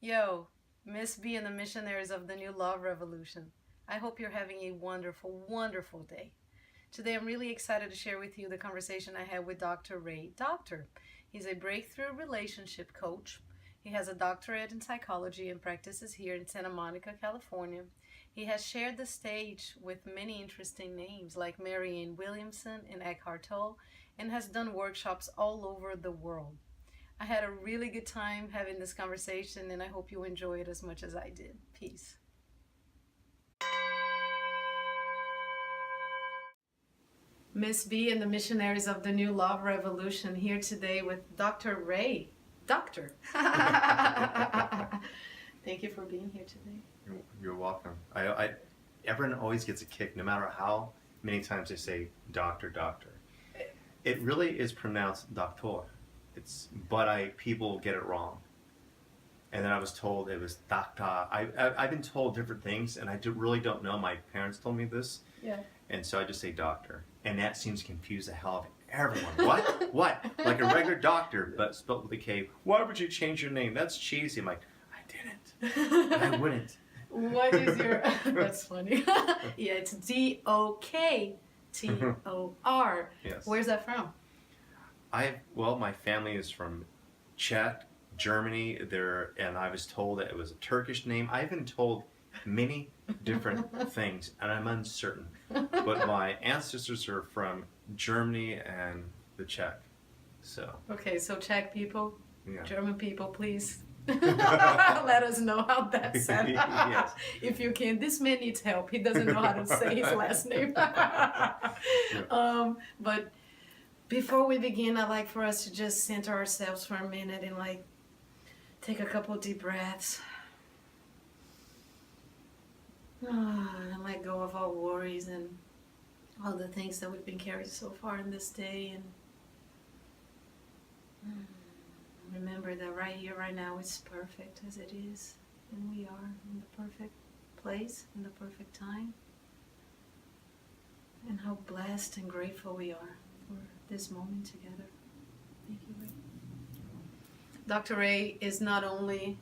Yo, Miss B and the Missionaries of the New Love Revolution. I hope you're having a wonderful, wonderful day. Today I'm really excited to share with you the conversation I had with Dr. Ray. Doctor, he's a breakthrough relationship coach. He has a doctorate in psychology and practices here in Santa Monica, California. He has shared the stage with many interesting names like Marianne Williamson and Eckhart Tolle and has done workshops all over the world. I had a really good time having this conversation, and I hope you enjoy it as much as I did. Peace. Miss B and the Missionaries of the New Love Revolution here today with Dr. Ray. Doctor. Thank you for being here today. You're welcome. Everyone always gets a kick, no matter how many times they say doctor, doctor. It really is pronounced doctor. But people get it wrong. And then I was told it was doctor. I've been told different things, and really don't know. My parents told me this. Yeah. And so I just say doctor. And that seems to confuse the hell out of everyone. What? What? Like a regular doctor, but spelled with a K. Why would you change your name? That's cheesy. I'm like, I didn't. I wouldn't. What is your... That's funny. Yeah, it's Doktor. Yes. Where's that from? My family is from Czech, Germany. And I was told that it was a Turkish name. I've been told many different things, and I'm uncertain. But my ancestors are from Germany and the Czech. So. Okay, so Czech people, Yeah. German people, please let us know how that's said. Yes. If you can. This man needs help. He doesn't know how to say his last name. But before we begin, I'd like for us to just center ourselves for a minute and take a couple deep breaths. And let go of all worries and all the things that we've been carrying so far in this day. And remember that right here, right now, it's perfect as it is. And we are in the perfect place, in the perfect time. And how blessed and grateful we are for this moment together. Thank you, Ray. Dr. Ray is not only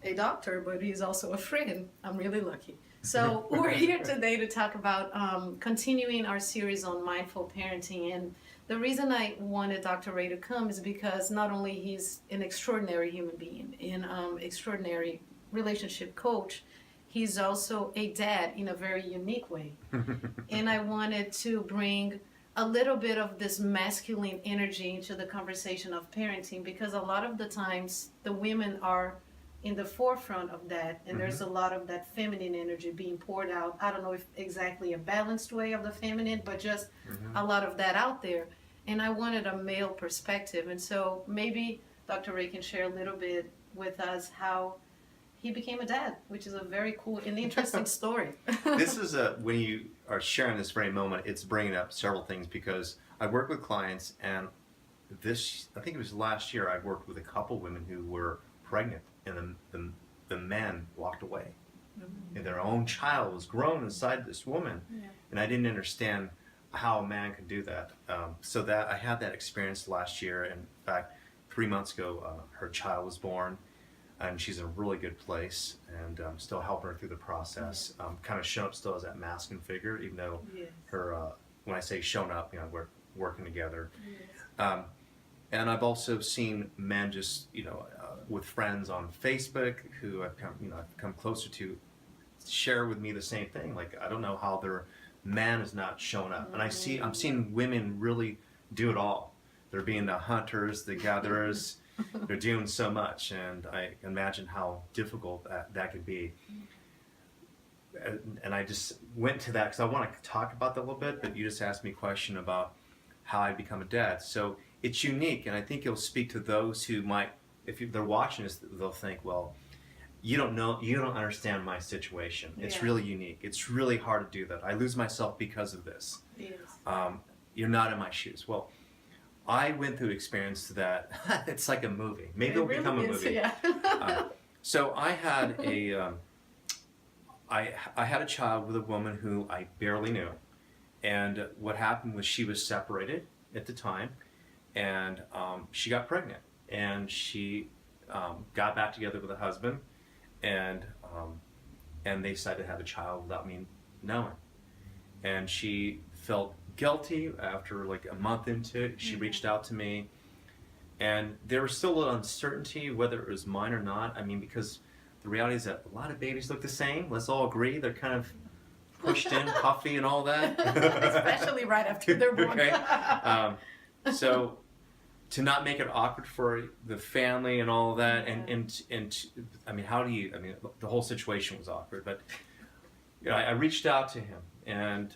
a doctor, but he's also a friend. I'm really lucky. So we're here today to talk about continuing our series on mindful parenting. And the reason I wanted Dr. Ray to come is because not only he's an extraordinary human being and extraordinary relationship coach, he's also a dad in a very unique way. And I wanted to bring a little bit of this masculine energy into the conversation of parenting, because a lot of the times the women are in the forefront of that, and there's a lot of that feminine energy being poured out. I don't know if exactly a balanced way of the feminine, but just a lot of that out there. And I wanted a male perspective, and so maybe Dr. Ray can share a little bit with us how he became a dad, which is a very cool and interesting story. This is when you are sharing this very moment, it's bringing up several things, because I work with clients, and I think it was last year, I worked with a couple women who were pregnant, and the man walked away. And their own child was grown inside this woman. Yeah. And I didn't understand how a man could do that. So that I had that experience last year. And in fact, 3 months ago, her child was born, and she's in a really good place, and still helping her through the process. Kind of shown up still as that masculine figure, even though Yes. her, when I say shown up, we're working together. Yes. And I've also seen men just, with friends on Facebook who I've come closer to, share with me the same thing. Like, I don't know how their man is not showing up. And I'm seeing women really do it all. They're being the hunters, the gatherers. They're doing so much, and I imagine how difficult that could be. And I just went to that because I want to talk about that a little bit, but you just asked me a question about how I become a dad. So it's unique, and I think it'll speak to those who might, if they're watching this, they'll think, well, you don't understand my situation. It's really unique. It's really hard to do that. I lose myself because of this. Yes. You're not in my shoes. Well, I went through an experience that it's like a movie. Maybe it'll really become a is, movie. Yeah. So I had I had a child with a woman who I barely knew, and what happened was she was separated at the time, and she got pregnant, and she got back together with a husband, and they decided to have a child without me knowing. And she felt guilty after like a month into it. She reached out to me, and there was still a little uncertainty whether it was mine or not. I mean, because the reality is that a lot of babies look the same. Let's all agree. They're kind of pushed in, puffy, and all that. Especially right after they're born. Okay. So to not make it awkward for the family and all of that, and I mean, how do you? I mean, the whole situation was awkward. But you know, I reached out to him and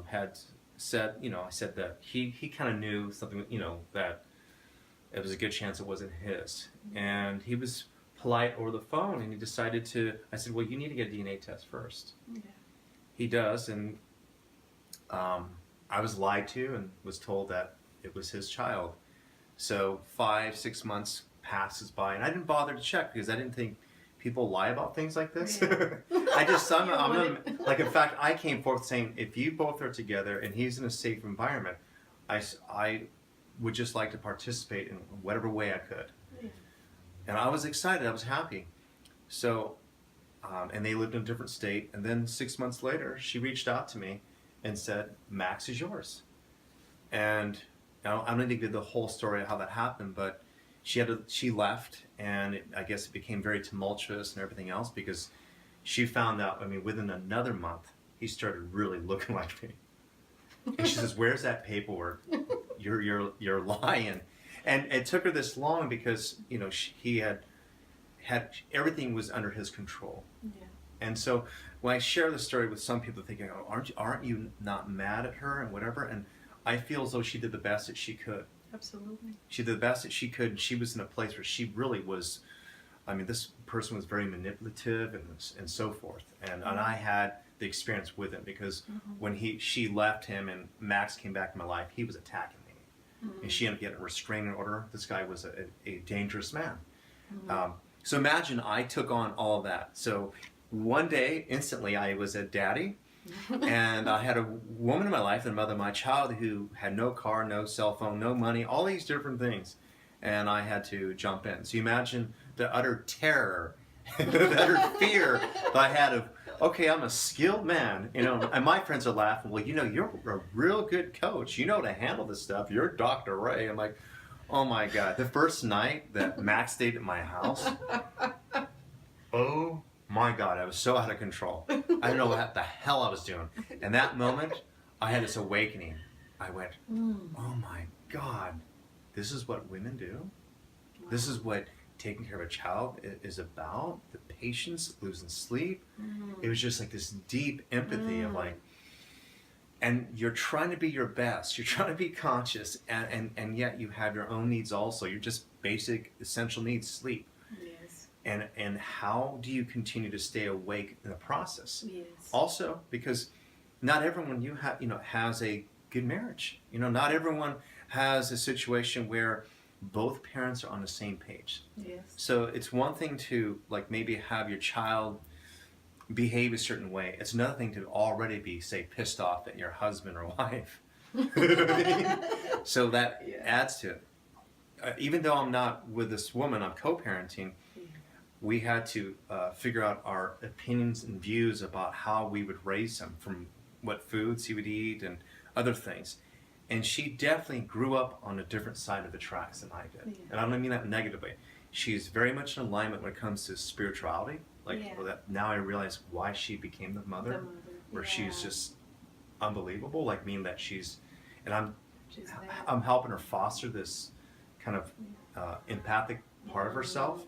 had said, you know, I said that he kind of knew something, you know, that it was a good chance it wasn't his, and he was polite over the phone, and he decided to. I said, well, you need to get a DNA test first. Yeah. He does, and I was lied to and was told that it was his child. So 5-6 months passes by, and I didn't bother to check because I didn't think people lie about things like this. Yeah. I just, like, in fact, I came forth saying, if you both are together and he's in a safe environment, I would just like to participate in whatever way I could. Yeah. And I was excited. I was happy. So, and they lived in a different state. And then 6 months later, she reached out to me and said, Max is yours. And I don't need to give the whole story of how that happened, but she left, and I guess it became very tumultuous and everything else because she found out, I mean, within another month, he started really looking like me. And she says, where's that paperwork? You're lying. And it took her this long because, you know, he had everything was under his control. Yeah. And so when I share the story with some people thinking, oh, aren't you not mad at her and whatever? And I feel as though she did the best that she could. Absolutely. She did the best that she could. She was in a place where she really was, I mean, this person was very manipulative and so forth. And I had the experience with him because when she left him and Max came back in my life, he was attacking me. And she ended up getting a restraining order. This guy was a dangerous man. So imagine I took on all of that. So one day, instantly, I was a daddy. And I had a woman in my life, the mother of my child, who had no car, no cell phone, no money, all these different things. And I had to jump in. So you imagine the utter terror, the utter fear that I had of, okay, I'm a skilled man, you know, and my friends are laughing, well, you know, you're a real good coach. You know how to handle this stuff. You're Dr. Ray. I'm like, oh my God. The first night that Max stayed at my house, oh my God, I was so out of control. I didn't know what the hell I was doing. And that moment, I had this awakening. I went, oh my God, this is what women do? Wow. This is what taking care of a child is about? The patience, losing sleep. It was just like this deep empathy of like, and you're trying to be your best. You're trying to be conscious, and yet you have your own needs also. You're just basic, essential needs, sleep. And how do you continue to stay awake in the process? Yes. Also, because not everyone has a good marriage. You know, not everyone has a situation where both parents are on the same page. Yes. So it's one thing to like maybe have your child behave a certain way. It's another thing to already be, say, pissed off at your husband or wife. So that adds to it. Even though I'm not with this woman, I'm co-parenting. We had to figure out our opinions and views about how we would raise him, from what foods he would eat and other things. And she definitely grew up on a different side of the tracks than I did. Yeah. And I don't mean that negatively. She's very much in alignment when it comes to spirituality. Well, that now I realize why she became the mother. Where she's just unbelievable. Like, meaning that and I'm helping her foster this kind of empathic part of herself.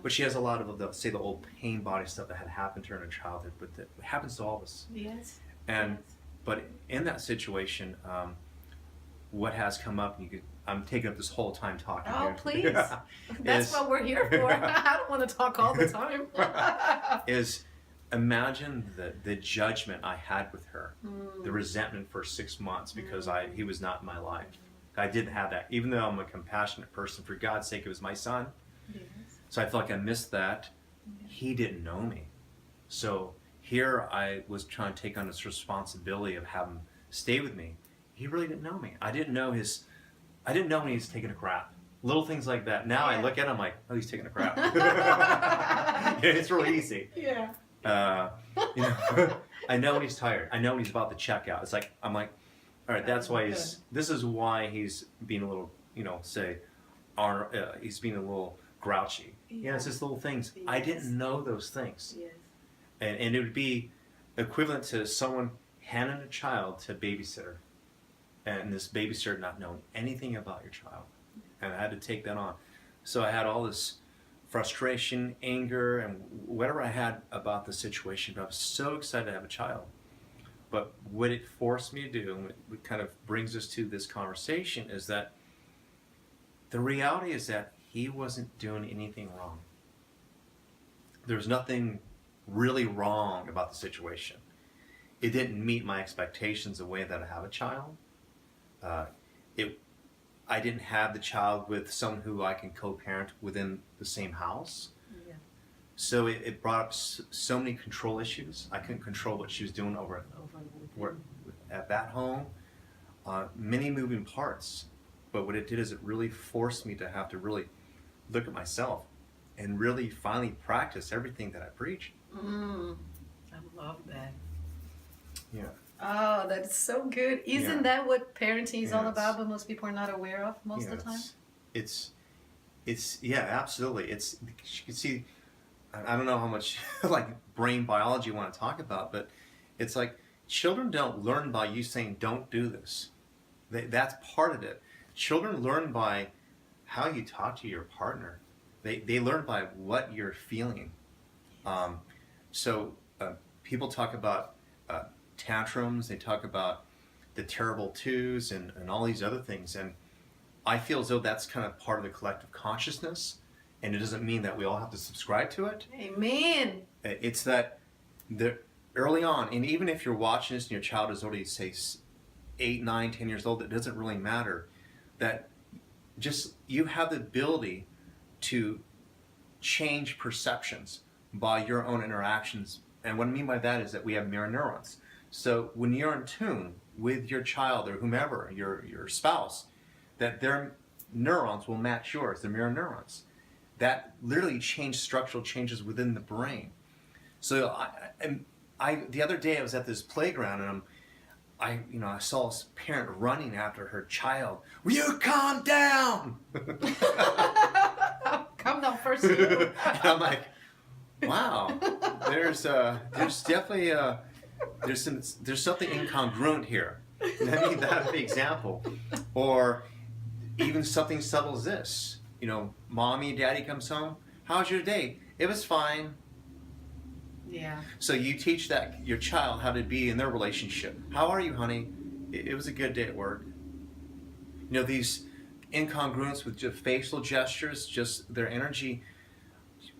But she has a lot of the old pain body stuff that had happened to her in her childhood, but that happens to all of us. Yes. But in that situation, what has come up, I'm taking up this whole time talking. Oh, here. Please. That's what we're here for. I don't want to talk all the time. Is imagine the judgment I had with her, the resentment for 6 months because he was not in my life. I didn't have that. Even though I'm a compassionate person, for God's sake, it was my son. Yes. So I felt like I missed that. He didn't know me. So here I was trying to take on this responsibility of having him stay with me. He really didn't know me. I didn't know when he was taking a crap. Little things like that. Now I Yeah. look at him like, oh, he's taking a crap. It's really easy. Yeah. You know, I know when he's tired. I know when he's about to check out. It's like, I'm like, all right, that's why this is why he's being a little, he's being a little grouchy. Yeah, it's just little things. Yes. I didn't know those things. Yes. And it would be equivalent to someone handing a child to a babysitter, and this babysitter not knowing anything about your child. And I had to take that on. So I had all this frustration, anger, and whatever I had about the situation, but I was so excited to have a child. But what it forced me to do, and what kind of brings us to this conversation, is that the reality is that he wasn't doing anything wrong. There was nothing really wrong about the situation. It didn't meet my expectations the way that I have a child. I didn't have the child with someone who I can co-parent within the same house. Yeah. So it brought up so many control issues. I couldn't control what she was doing over at that home. Many moving parts. But what it did is it really forced me to have to really look at myself and really finally practice everything that I preach. I love that. Yeah. Oh, that's so good. Isn't Yeah. that what parenting is all Yes. about, but most people are not aware of most of the time? It's yeah, absolutely. It's, you can see, I don't know how much like brain biology you want to talk about, but it's like children don't learn by you saying don't do this. That's part of it. Children learn by how you talk to your partner. They learn by what you're feeling. So people talk about tantrums, they talk about the terrible twos and all these other things, and I feel as though that's kind of part of the collective consciousness, and it doesn't mean that we all have to subscribe to it. Amen. It's that early on, and even if you're watching this and your child is already, say, 8, 9, 10 years old, it doesn't really matter, that just you have the ability to change perceptions by your own interactions. And what I mean by that is that we have mirror neurons. So when you're in tune with your child or whomever, your spouse, that their neurons will match yours, the mirror neurons. That literally change structural changes within the brain. So I the other day I was at this playground and I saw this parent running after her child. Will you calm down? Calm down first. You. And I'm like, wow, there's definitely there's something incongruent here. And I mean, that would be an example. Or even something subtle as this. Mommy, daddy comes home. How's your day? It was fine. Yeah. So you teach that your child how to be in their relationship. How are you, honey? It was a good day at work. These incongruence with just facial gestures, just their energy.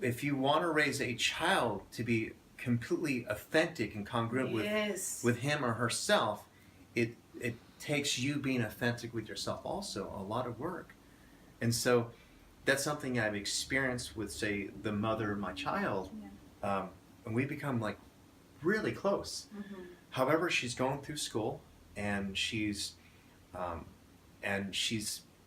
If you want to raise a child to be completely authentic and congruent with him or herself, it takes you being authentic with yourself also a lot of work. And so that's something I've experienced with, say, the mother of my child. Yeah. And we become like really close. Mm-hmm. However, she's going through school and she's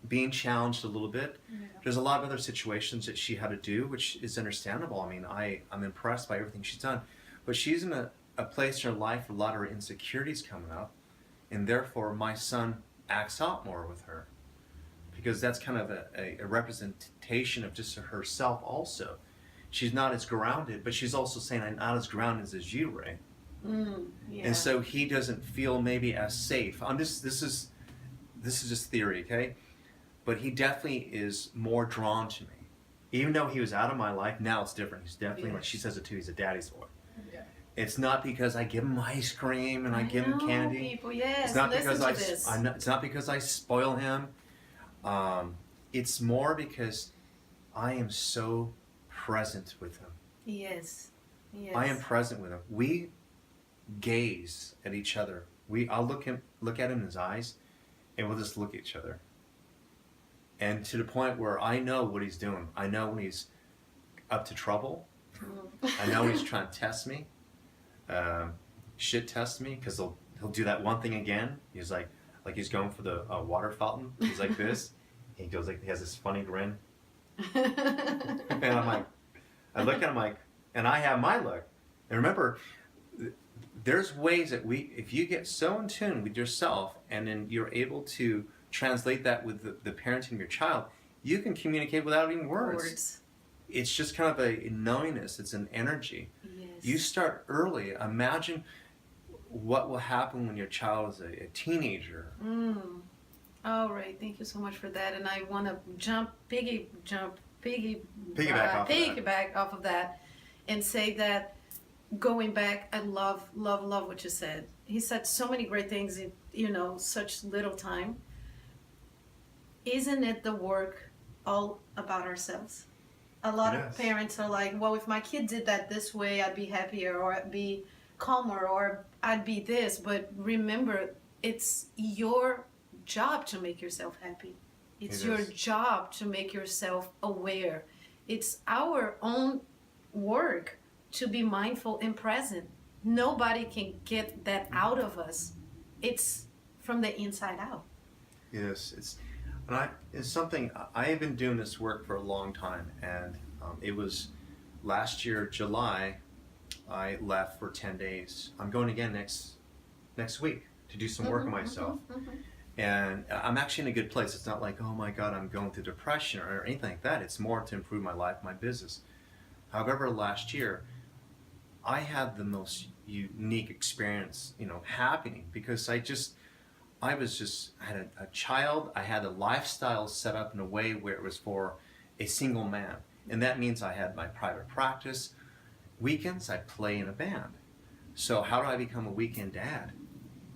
being challenged a little bit. Yeah. There's a lot of other situations that she had to do, which is understandable. I mean, I'm impressed by everything she's done. But she's in a place in her life where a lot of her insecurities coming up, and therefore my son acts out more with her. Because that's kind of a representation of just herself also. She's not as grounded, but she's also saying, I'm not as grounded as you, Ray. Yeah. And so he doesn't feel maybe as safe. This is just theory, okay? But he definitely is more drawn to me. Even though he was out of my life, now it's different. He's definitely, like she says it too, he's a daddy's boy. Yeah. It's not because I give him ice cream and I give him candy. People, yes, it's not listen because to this. it's not because I spoil him. It's more because I am so present with him. Yes. Yes. I am present with him. We gaze at each other. I'll look at him in his eyes, and we'll just look at each other. And to the point where I know what he's doing. I know when he's up to trouble. I know when he's trying to test me, shit test me, because he'll do that one thing again. He's like he's going for the water fountain. He's like this. He goes like, he has this funny grin. And I'm like, I look at him like, and I have my look. And remember, there's ways that if you get so in tune with yourself and then you're able to translate that with the parenting of your child, you can communicate without even words. It's just kind of a knowingness. It's an energy. Yes. You start early. Imagine what will happen when your child is a teenager. All right. Thank you so much for that. And I want to piggyback off of that and say that going back, I love what you said. He said so many great things in, such little time. Isn't it the work all about ourselves? A lot of parents are like, well, if my kid did that this way, I'd be happier, or I'd be calmer, or I'd be this. But remember, it's your job to make yourself happy. It's your job to make yourself aware. It's our own work to be mindful and present. Nobody can get that out of us. It's from the inside out. Yes, it's something. I have been doing this work for a long time, and it was last year, July, I left for 10 days. I'm going again next week to do some work on myself. And I'm actually in a good place. It's not like, oh my God, I'm going through depression or anything like that. It's more to improve my life, my business. However, last year, I had the most unique experience, happening because I had a child. I had a lifestyle set up in a way where it was for a single man. And that means I had my private practice. Weekends, I play in a band. So how do I become a weekend dad?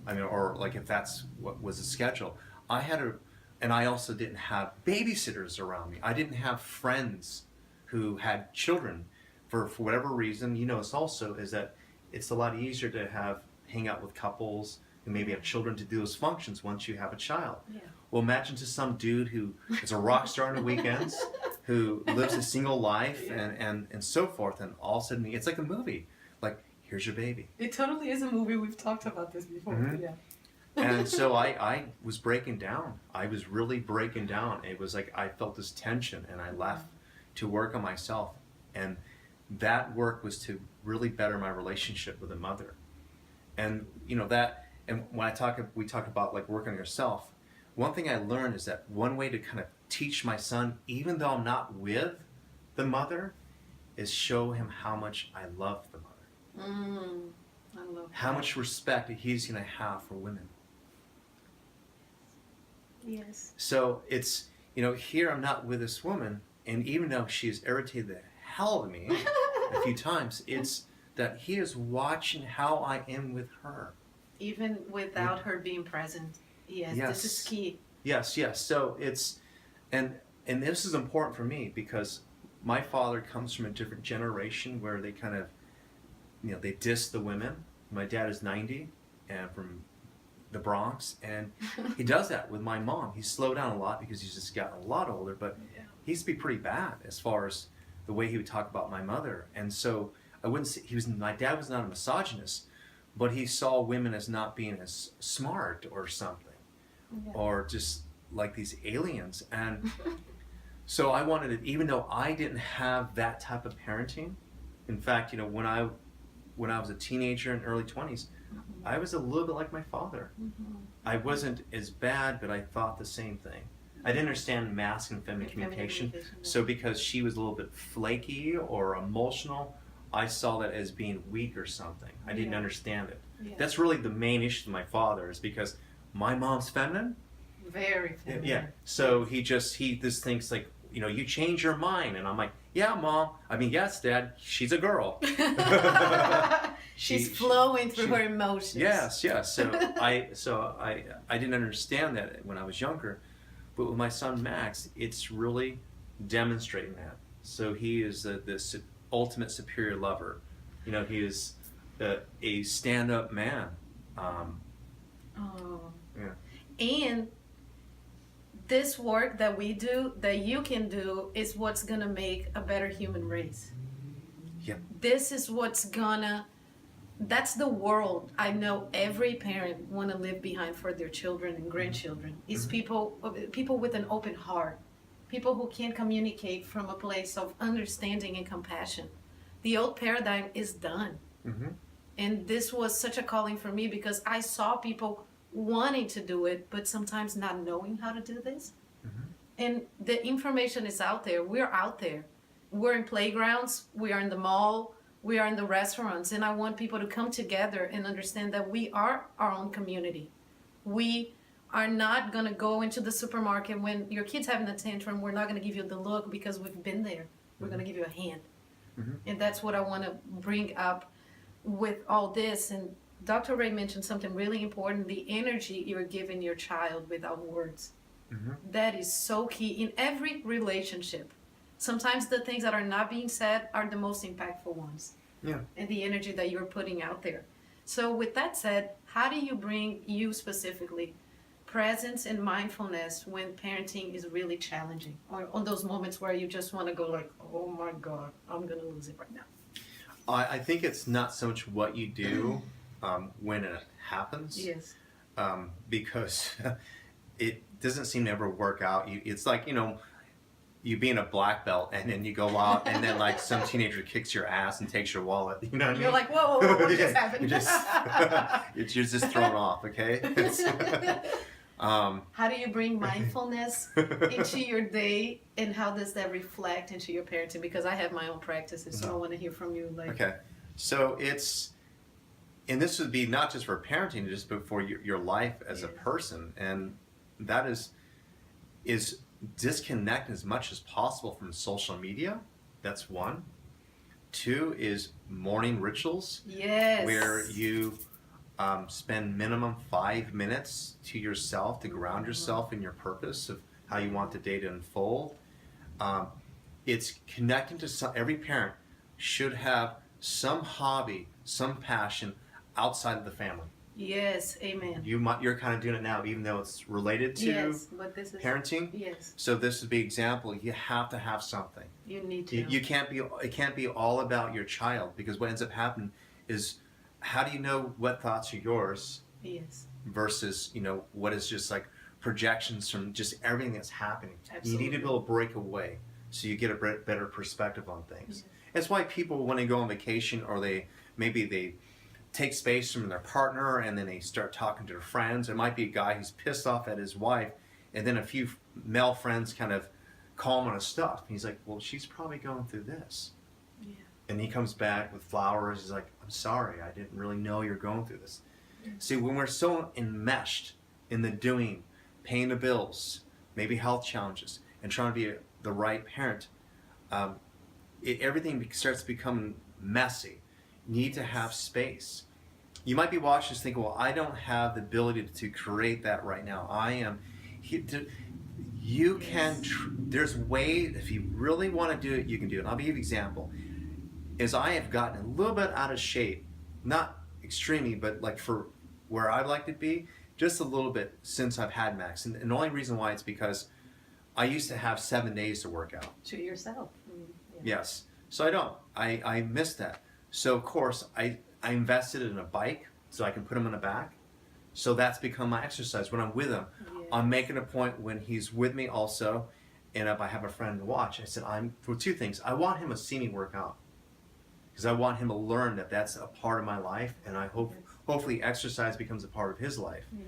I mean, or like if that's what was the schedule. And I also didn't have babysitters around me. I didn't have friends who had children. For whatever reason, it's also is that it's a lot easier to hang out with couples who maybe have children to do those functions once you have a child. Yeah. Well, imagine to some dude who is a rock star on the weekends, who lives a single life and so forth, and all of a sudden it's like a movie. Like, here's your baby. It totally is a movie. We've talked about this before. Mm-hmm. Yeah. And so I was breaking down. I was really breaking down. It was like I felt this tension, and I left to work on myself. And that work was to really better my relationship with the mother. And and when we talk about like working on yourself, one thing I learned is that one way to kind of teach my son, even though I'm not with the mother, is show him how much I love the mother. I love how much respect he's going to have for women. Yes. So it's, here I'm not with this woman, and even though she's irritated the hell out of me a few times, it's that he is watching how I am with her. Even without her being present. Yes, this is key. Yes. So it's, and this is important for me because my father comes from a different generation where they kind of, they diss the women. My dad is 90 and from the Bronx, and he does that with my mom. He's slowed down a lot because he's just gotten a lot older, but he used to be pretty bad as far as the way he would talk about my mother. And so I wouldn't say my dad was not a misogynist, but he saw women as not being as smart or something, or just like these aliens. And so I wanted it, even though I didn't have that type of parenting. In fact, when I was a teenager in early 20s, I was a little bit like my father. I wasn't as bad, but I thought the same thing. I didn't understand masculine and feminine communication. So because she was a little bit flaky or emotional, I saw that as being weak or something. I didn't understand it. Yeah. That's really the main issue with my father, is because my mom's feminine. Very feminine. Yeah. So he just thinks like, you change your mind. And I'm like, yeah, Mom. I mean, yes, Dad. She's a girl. She's flowing through her emotions. Yes. So I didn't understand that when I was younger. But with my son Max, it's really demonstrating that. So he is this ultimate superior lover. He is a stand-up man. And this work that we do, that you can do, is what's gonna make a better human race. Yep. This is what's gonna that's the world I know every parent want to live behind for their children and grandchildren. Is people with an open heart, people who can communicate from a place of understanding and compassion. The old paradigm is done. Mm-hmm. And this was such a calling for me because I saw people wanting to do it, but sometimes not knowing how to do this. Mm-hmm. And the information is out there. We're out there. We're in playgrounds. We are in the mall. We are in the restaurants. And I want people to come together and understand that we are our own community. We are not going to go into the supermarket when your kid's having a tantrum. We're not going to give you the look because we've been there. We're going to give you a hand. Mm-hmm. And that's what I want to bring up with all this. And Dr. Ray mentioned something really important, the energy you're giving your child without words. Mm-hmm. That is so key in every relationship. Sometimes the things that are not being said are the most impactful ones. Yeah. And the energy that you're putting out there. So with that said, how do you bring, you specifically, presence and mindfulness when parenting is really challenging? Or on those moments where you just want to go like, oh my God, I'm going to lose it right now. I think it's not so much what you do when it happens. Yes. Because it doesn't seem to ever work out. It's like, you being a black belt and then you go out and then like some teenager kicks your ass and takes your wallet. You know what I mean? You're like, whoa, what just happened? You're just thrown off, okay? How do you bring mindfulness into your day, and how does that reflect into your parenting? Because I have my own practices, so I want to hear from you. Okay, so and this would be not just for parenting, just but for your life as a person, and that is disconnect as much as possible from social media. That's one. Two is morning rituals. Yes. Where you spend minimum 5 minutes to yourself to ground yourself in your purpose of how you want the day to unfold. It's connecting to every parent should have some hobby, some passion outside of the family. Yes, amen. You're kind of doing it now, even though it's related to but this is, parenting. Yes. So this would be example. You have to have something. You need to. You can't be. It can't be all about your child, because what ends up happening is, how do you know what thoughts are yours? Yes. Versus what is just like projections from just everything that's happening. Absolutely. You need to be able to break away so you get a better perspective on things. Yes. That's why people, when they go on vacation or they take space from their partner and then they start talking to their friends. It might be a guy who's pissed off at his wife, and then a few male friends kind of call him on his stuff. And he's like, well, she's probably going through this. Yeah. And he comes back with flowers. He's like, I'm sorry, I didn't really know you're going through this. See, when we're so enmeshed in the doing, paying the bills, maybe health challenges, and trying to be the right parent, everything starts becoming messy. You need to have space. You might be watching this thinking, well, I don't have the ability to create that right now. You can, there's ways, if you really want to do it, you can do it. I'll give you an example. As I have gotten a little bit out of shape, not extremely, but like for where I'd like to be, just a little bit since I've had Max. And the only reason why it's because I used to have 7 days to work out. To yourself. Yes. So I don't. I missed that. So of course I invested in a bike so I can put him in the back. So that's become my exercise when I'm with him. Yes. I'm making a point when he's with me also, and if I have a friend to watch, I said for two things. I want him to see me work out, because I want him to learn that that's a part of my life, and I hopefully exercise becomes a part of his life. Yes.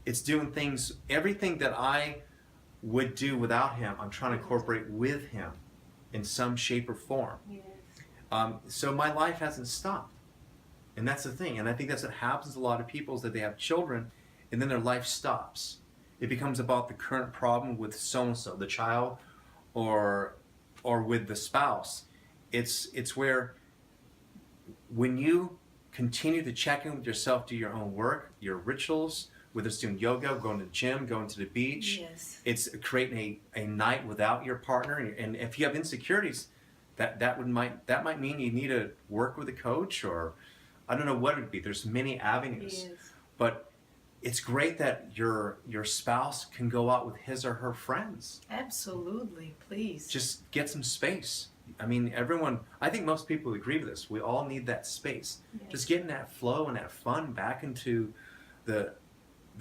It's doing things, everything that I would do without him, I'm trying to incorporate with him in some shape or form. Yes. So my life hasn't stopped. And that's the thing. And I think that's what happens to a lot of people, is that they have children and then their life stops. It becomes about the current problem with so-and-so, the child, or with the spouse. It's where when you continue to check in with yourself, do your own work, your rituals, whether it's doing yoga, going to the gym, going to the beach, yes. It's creating a night without your partner. And if you have insecurities, that might mean you need to work with a coach, or I don't know what it would be. There's many avenues, yes. But it's great that your spouse can go out with his or her friends. Absolutely, please. Just get some space. I mean, everyone, I think most people agree with this. We all need that space. Yes. Just getting that flow and that fun back into the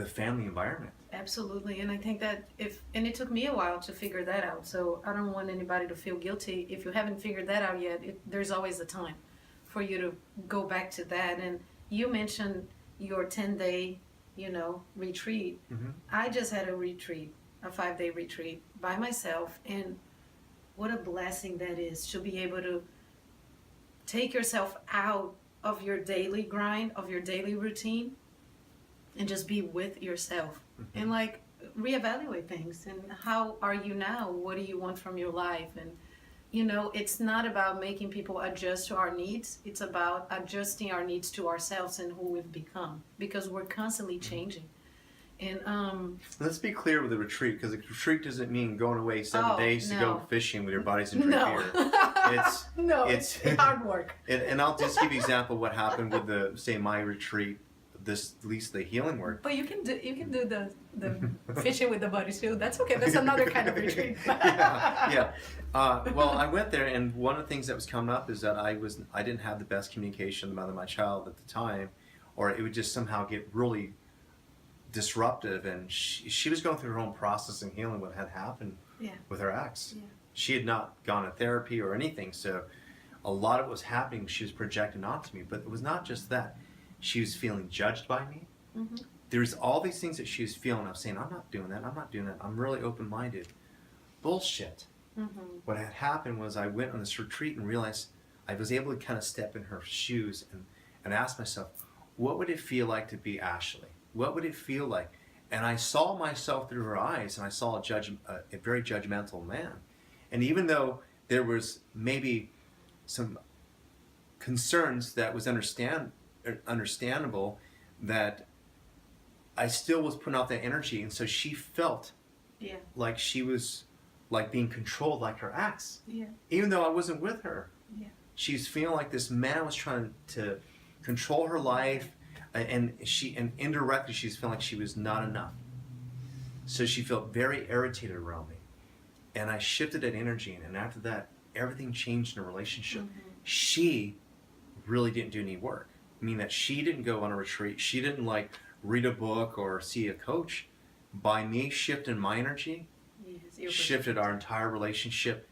family environment. Absolutely, and I think that and it took me a while to figure that out, so I don't want anybody to feel guilty. If you haven't figured that out yet, there's always a time for you to go back to that. And you mentioned your 10-day, retreat. Mm-hmm. I just had a retreat, a 5-day retreat by myself, and what a blessing that is to be able to take yourself out of your daily grind, of your daily routine, and just be with yourself. Mm-hmm. And like reevaluate things. And how are you now? What do you want from your life? And it's not about making people adjust to our needs. It's about adjusting our needs to ourselves and who we've become, because we're constantly changing. And let's be clear with the retreat, because the retreat doesn't mean going away 7 days to go fishing with your buddies and drink beer. It's hard work. And I'll just give you an example of what happened with my retreat. At least the healing work. But you can do the fishing with the buddies too. That's okay. That's another kind of retreat. yeah. Well, I went there, and one of the things that was coming up is that I didn't have the best communication with the mother of my child at the time, or it would just somehow get really disruptive, and she was going through her own process and healing what had happened with her ex. Yeah. She had not gone to therapy or anything, so a lot of what was happening she was projecting onto me. But it was not just that. She was feeling judged by me. Mm-hmm. There's all these things that she was feeling. I was saying, I'm not doing that. I'm not doing that. I'm really open-minded. Bullshit. Mm-hmm. What had happened was I went on this retreat and realized I was able to kind of step in her shoes and ask myself, what would it feel like to be Ashley? What would it feel like? And I saw myself through her eyes, and I saw a very judgmental man. And even though there was maybe some concerns that was understandable, that I still was putting out that energy, and so she felt like she was like being controlled like her ex. Even though I wasn't with her. She's feeling like this man was trying to control her life, and indirectly she's feeling like she was not enough. So she felt very irritated around me, and I shifted that energy, and after that everything changed in a relationship. Mm-hmm. She really didn't do any work. I mean, that she didn't go on a retreat. She didn't read a book or see a coach. By me shifting my energy, shifted our entire relationship,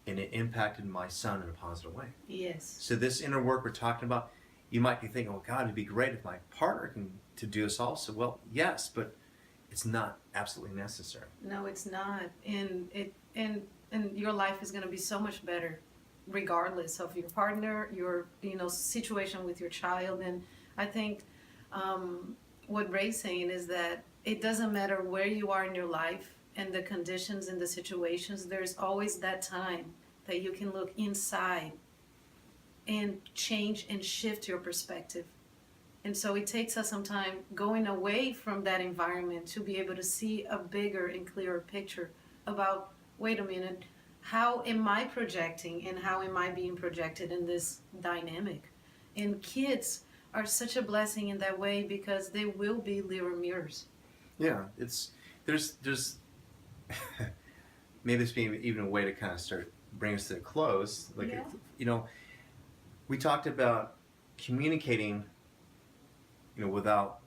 and it impacted my son in a positive way. Yes. So this inner work we're talking about, you might be thinking, oh God, it'd be great if my partner to do this also. Well, yes, but it's not absolutely necessary. No, it's not. And your life is going to be so much better regardless of your partner, your situation with your child. And I think what Ray's saying is that it doesn't matter where you are in your life and the conditions and the situations, there's always that time that you can look inside and change and shift your perspective. And so it takes us some time going away from that environment to be able to see a bigger and clearer picture about, wait a minute, how am I projecting and how am I being projected in this dynamic? And kids are such a blessing in that way, because they will be mirror mirrors. Yeah, there's maybe this being even a way to kind of start bring us to a close. We talked about communicating, without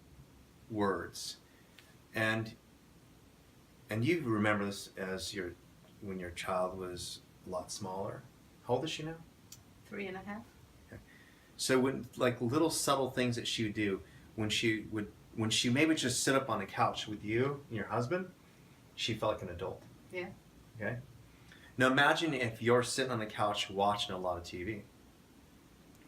words, and you remember this as when your child was a lot smaller. How old is she now? 3.5. Okay. So when little subtle things that she would do, when she maybe just sit up on the couch with you and your husband, she felt like an adult. Yeah. Okay. Now imagine if you're sitting on the couch watching a lot of TV.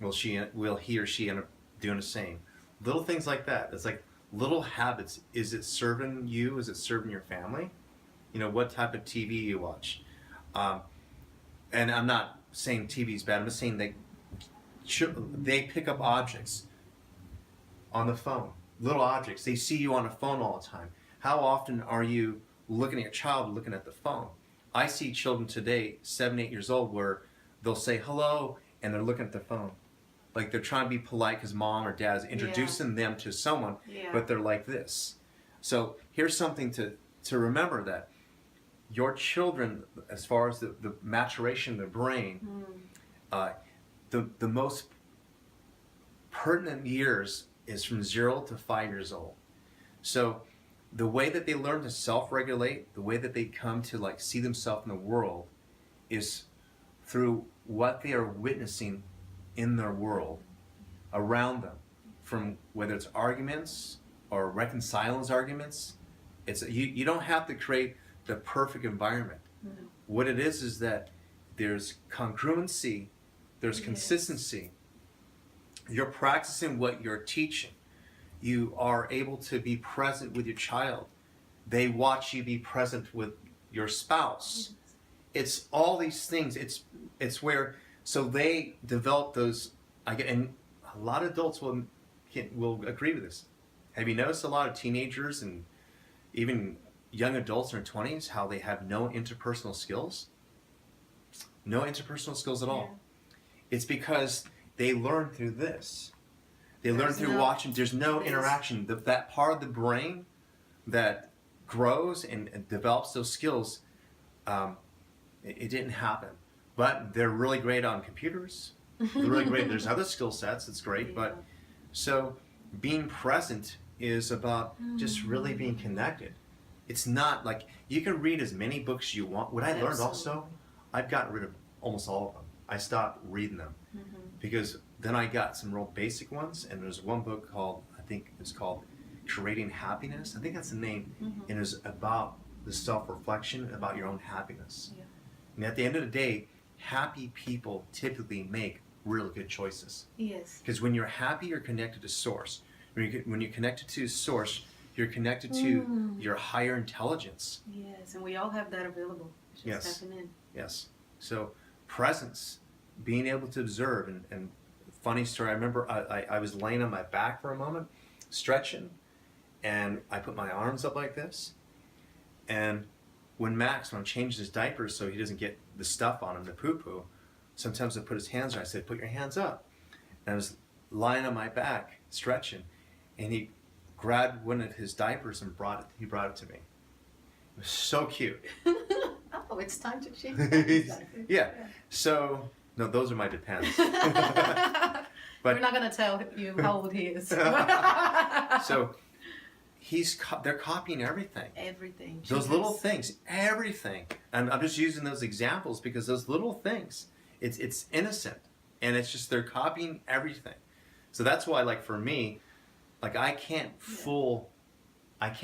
Will he or she end up doing the same? Little things like that. It's like little habits. Is it serving you? Is it serving your family? What type of TV you watch. And I'm not saying TV is bad. I'm just saying they pick up objects on the phone. Little objects. They see you on the phone all the time. How often are you looking at your child, looking at the phone? I see children today, 7, 8 years old, where they'll say hello and they're looking at their phone. Like they're trying to be polite because mom or dad is introducing them to someone, but they're like this. So here's something to remember, that your children, as far as the maturation of the brain, the most pertinent years is from 0 to 5 years old. So the way that they learn to self-regulate, the way that they come to like see themselves in the world, is through what they are witnessing in their world around them, from whether it's arguments or reconciling those arguments. It's you don't have to create the perfect environment. No. What it is that there's congruency, there's consistency. You're practicing what you're teaching. You are able to be present with your child. They watch you be present with your spouse. It's all these things. It's where, so they develop those. And a lot of adults will agree with this. Have you noticed a lot of teenagers and even young adults in their 20s how they have no interpersonal skills? No interpersonal skills at all. Yeah. It's because they learn through this. They learn through watching. There's no interaction. That part of the brain that grows and develops those skills, it didn't happen. But they're really great on computers. They're really great. There's other skill sets. It's great. Yeah. But so being present is about just really being connected. It's not like you can read as many books as you want. What I learned also, I've gotten rid of almost all of them. I stopped reading them because then I got some real basic ones. And there's one book called, I think it's called Creating Happiness. I think that's the name. And it's about the self-reflection about your own happiness. Yeah. And at the end of the day, happy people typically make really good choices. Yes. Because when you're happy, you're connected to source. When you're connected to source, you're connected to your higher intelligence. Yes, and we all have that available. Just stepping in. Yes. So presence, being able to observe, and funny story, I remember I was laying on my back for a moment, stretching, and I put my arms up like this, and when I'm changing his diapers so he doesn't get the stuff on him, the poo-poo, sometimes I put his hands on, I said, put your hands up. And I was lying on my back, stretching, and he grabbed one of his diapers and brought it to me. It was so cute. Oh, it's time to change diapers. Yeah. So, no, those are my Depends. But we're not going to tell you how old he is. So, they're copying everything. Everything. Those little things, everything. And I'm just using those examples because those little things, it's innocent, and it's just they're copying everything. So that's why, like for me, like I can't fool him.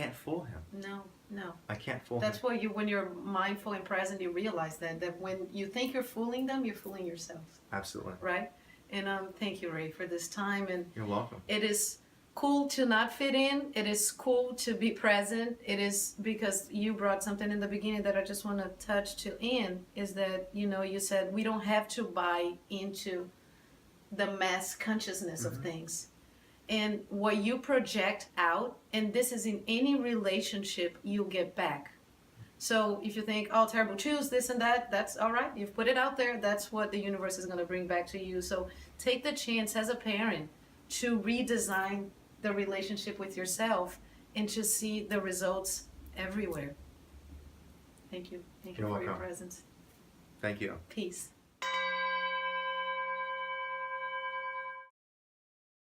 No. I can't fool him. That's why when you're mindful and present, you realize that when you think you're fooling them, you're fooling yourself. Absolutely. Right? And thank you, Ray, for this time. And you're welcome. It is cool to not fit in. It is cool to be present. It is because you brought something in the beginning that I just want to touch to end, is that, you said we don't have to buy into the mass consciousness of things. And what you project out, and this is in any relationship, you get back. So if you think, oh, terrible, choose this and that, that's all right. You've put it out there. That's what the universe is going to bring back to you. So take the chance as a parent to redesign the relationship with yourself and to see the results everywhere. Thank you. Thank you for your presence. Thank you. Peace.